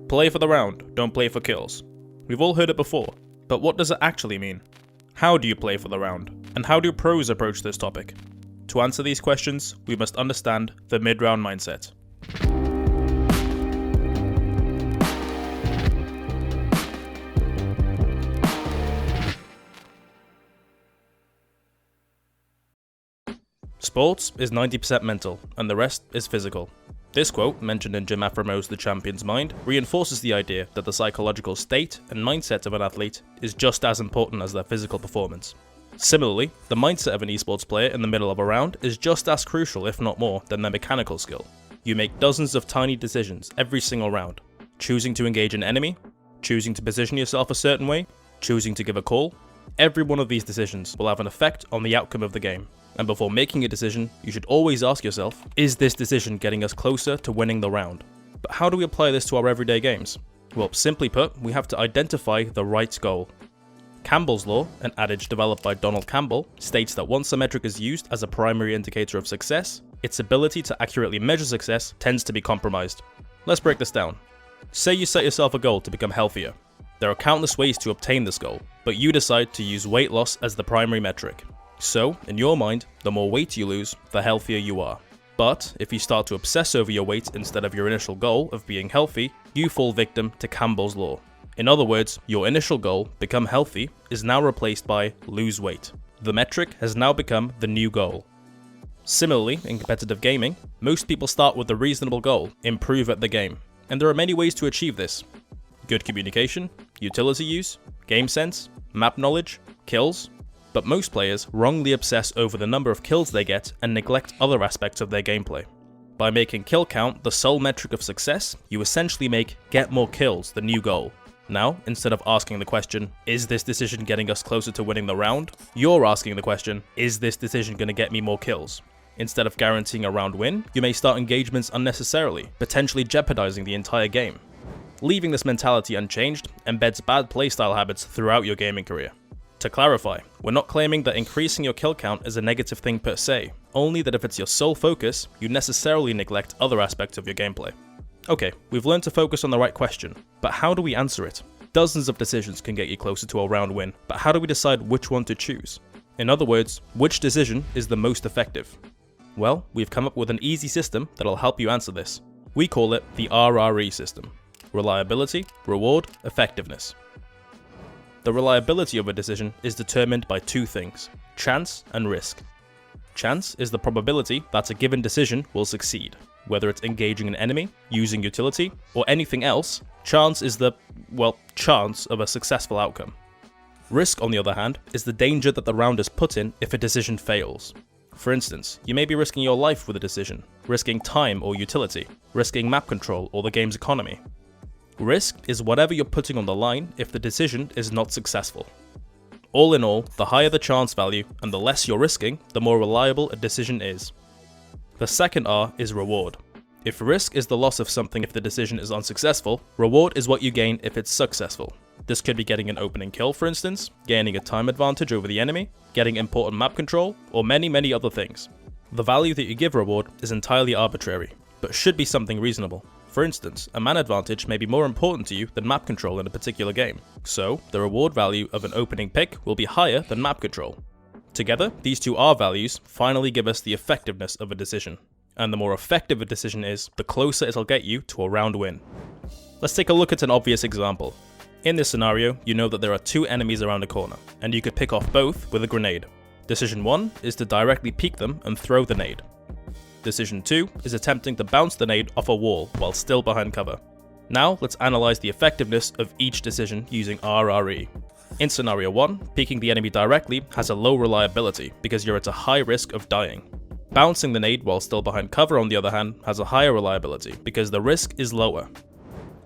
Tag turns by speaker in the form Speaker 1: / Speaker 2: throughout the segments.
Speaker 1: Play for the round, don't play for kills. We've all heard it before, but what does it actually mean? How do you play for the round? And how do pros approach this topic? To answer these questions, we must understand the mid-round mindset. Sports is 90% mental, and the rest is physical. This quote, mentioned in Jim Afremo's The Champion's Mind, reinforces the idea that the psychological state and mindset of an athlete is just as important as their physical performance. Similarly, the mindset of an esports player in the middle of a round is just as crucial, if not more, than their mechanical skill. You make dozens of tiny decisions every single round. Choosing to engage an enemy, choosing to position yourself a certain way, choosing to give a call. Every one of these decisions will have an effect on the outcome of the game. And before making a decision, you should always ask yourself, is this decision getting us closer to winning the round? But how do we apply this to our everyday games? Well, simply put, we have to identify the right goal. Campbell's law, an adage developed by Donald Campbell, states that once a metric is used as a primary indicator of success, its ability to accurately measure success tends to be compromised. Let's break this down. Say you set yourself a goal to become healthier. There are countless ways to obtain this goal, but you decide to use weight loss as the primary metric. So, in your mind, the more weight you lose, the healthier you are. But, if you start to obsess over your weight instead of your initial goal of being healthy, you fall victim to Campbell's law. In other words, your initial goal, become healthy, is now replaced by lose weight. The metric has now become the new goal. Similarly, in competitive gaming, most people start with a reasonable goal, improve at the game. And there are many ways to achieve this. Good communication, utility use, game sense, map knowledge, kills. But most players wrongly obsess over the number of kills they get and neglect other aspects of their gameplay. By making kill count the sole metric of success, you essentially make get more kills the new goal. Now, instead of asking the question, is this decision getting us closer to winning the round? You're asking the question, is this decision going to get me more kills? Instead of guaranteeing a round win, you may start engagements unnecessarily, potentially jeopardizing the entire game. Leaving this mentality unchanged embeds bad playstyle habits throughout your gaming career. To clarify, we're not claiming that increasing your kill count is a negative thing per se, only that if it's your sole focus, you necessarily neglect other aspects of your gameplay. Okay, we've learned to focus on the right question, but how do we answer it? Dozens of decisions can get you closer to a round win, but how do we decide which one to choose? In other words, which decision is the most effective? Well, we've come up with an easy system that'll help you answer this. We call it the RRE System. Reliability, Reward, Effectiveness. The reliability of a decision is determined by two things, chance and risk. Chance is the probability that a given decision will succeed. Whether it's engaging an enemy, using utility, or anything else, chance is the, chance of a successful outcome. Risk, on the other hand, is the danger that the round is put in if a decision fails. For instance, you may be risking your life with a decision, risking time or utility, risking map control or the game's economy. Risk is whatever you're putting on the line if the decision is not successful. All in all, the higher the chance value and the less you're risking, the more reliable a decision is. The second R is reward. If risk is the loss of something if the decision is unsuccessful, reward is what you gain if it's successful. This could be getting an opening kill, for instance, gaining a time advantage over the enemy, getting important map control, or many other things. The value that you give reward is entirely arbitrary, but should be something reasonable. For instance, a man advantage may be more important to you than map control in a particular game, so the reward value of an opening pick will be higher than map control. Together, these two R values finally give us the effectiveness of a decision. And the more effective a decision is, the closer it'll get you to a round win. Let's take a look at an obvious example. In this scenario, you know that there are two enemies around a corner, and you could pick off both with a grenade. Decision 1 is to directly peek them and throw the nade. Decision 2 is attempting to bounce the nade off a wall while still behind cover. Now let's analyze the effectiveness of each decision using RRE. In scenario 1, peeking the enemy directly has a low reliability because you're at a high risk of dying. Bouncing the nade while still behind cover, on the other hand, has a higher reliability because the risk is lower.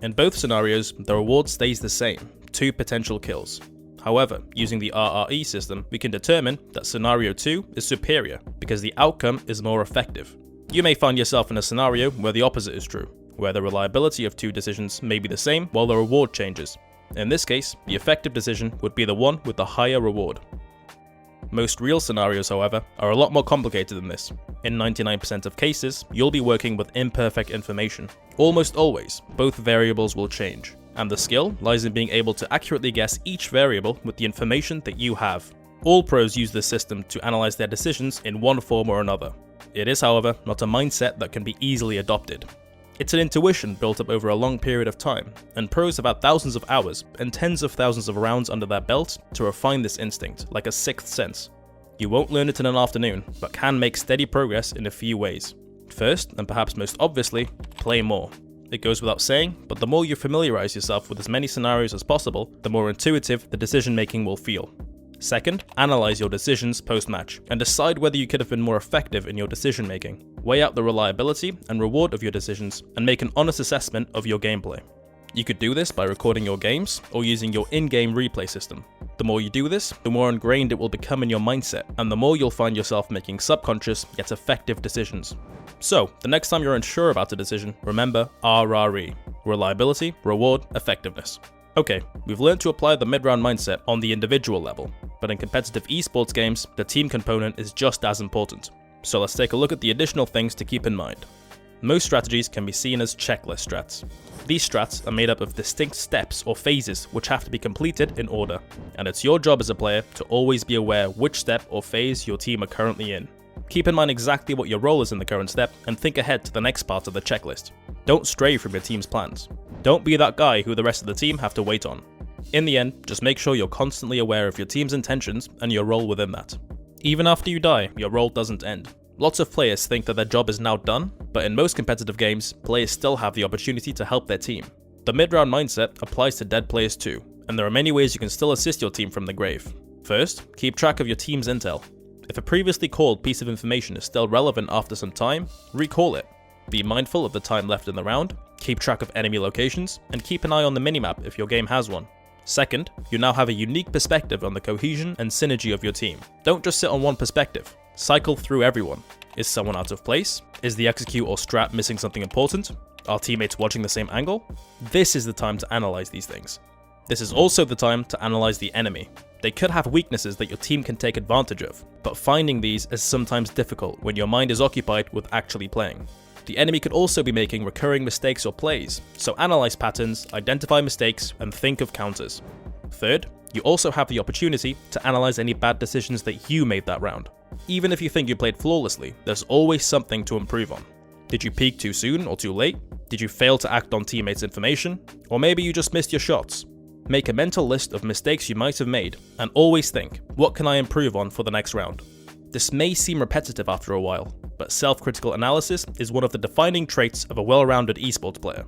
Speaker 1: In both scenarios, the reward stays the same, 2 potential kills. However, using the RRE system, we can determine that scenario 2 is superior because the outcome is more effective. You may find yourself in a scenario where the opposite is true, where the reliability of 2 decisions may be the same while the reward changes. In this case, the effective decision would be the one with the higher reward. Most real scenarios, however, are a lot more complicated than this. In 99% of cases, you'll be working with imperfect information, Almost always, both variables will change, and the skill lies in being able to accurately guess each variable with the information that you have. All pros use this system to analyze their decisions in one form or another. It is, however, not a mindset that can be easily adopted. It's an intuition built up over a long period of time, and pros have had thousands of hours and tens of thousands of rounds under their belt to refine this instinct like a sixth sense. You won't learn it in an afternoon, but can make steady progress in a few ways. First, and perhaps most obviously, play more. It goes without saying, but the more you familiarize yourself with as many scenarios as possible, the more intuitive the decision making will feel. Second, analyze your decisions post-match, and decide whether you could have been more effective in your decision making. Weigh out the reliability and reward of your decisions, and make an honest assessment of your gameplay. You could do this by recording your games, or using your in-game replay system. The more you do this, the more ingrained it will become in your mindset, and the more you'll find yourself making subconscious yet effective decisions. So, the next time you're unsure about a decision, remember RRE: reliability, reward, effectiveness. Okay, we've learned to apply the mid-round mindset on the individual level, but in competitive esports games, the team component is just as important. So let's take a look at the additional things to keep in mind. Most strategies can be seen as checklist strats. These strats are made up of distinct steps or phases which have to be completed in order, and it's your job as a player to always be aware which step or phase your team are currently in. Keep in mind exactly what your role is in the current step and think ahead to the next part of the checklist. Don't stray from your team's plans. Don't be that guy who the rest of the team have to wait on. In the end, just make sure you're constantly aware of your team's intentions and your role within that. Even after you die, your role doesn't end. Lots of players think that their job is now done, but in most competitive games, players still have the opportunity to help their team. The mid-round mindset applies to dead players too, and there are many ways you can still assist your team from the grave. First, keep track of your team's intel. If a previously called piece of information is still relevant after some time, recall it. Be mindful of the time left in the round, keep track of enemy locations, and keep an eye on the minimap if your game has one. Second, you now have a unique perspective on the cohesion and synergy of your team. Don't just sit on one perspective. Cycle through everyone. Is someone out of place? Is the execute or strat missing something important? Are teammates watching the same angle? This is the time to analyze these things. This is also the time to analyze the enemy. They could have weaknesses that your team can take advantage of, but finding these is sometimes difficult when your mind is occupied with actually playing. The enemy could also be making recurring mistakes or plays, so analyze patterns, identify mistakes, and think of counters. Third, you also have the opportunity to analyze any bad decisions that you made that round. Even if you think you played flawlessly, there's always something to improve on. Did you peak too soon or too late? Did you fail to act on teammates' information? Or maybe you just missed your shots? Make a mental list of mistakes you might have made, and always think, what can I improve on for the next round? This may seem repetitive after a while, but self-critical analysis is one of the defining traits of a well-rounded esports player.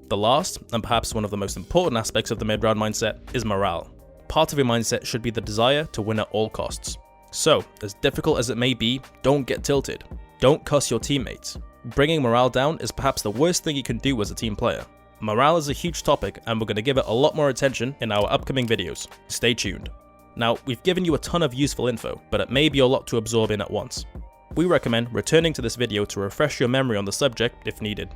Speaker 1: The last, and perhaps one of the most important aspects of the mid-round mindset, is morale. Part of your mindset should be the desire to win at all costs. So, as difficult as it may be, don't get tilted. Don't cuss your teammates. Bringing morale down is perhaps the worst thing you can do as a team player. Morale is a huge topic, and we're going to give it a lot more attention in our upcoming videos. Stay tuned. Now, we've given you a ton of useful info, but it may be a lot to absorb in at once. We recommend returning to this video to refresh your memory on the subject if needed.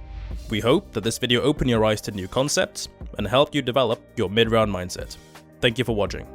Speaker 1: We hope that this video opened your eyes to new concepts and helped you develop your mid-round mindset. Thank you for watching.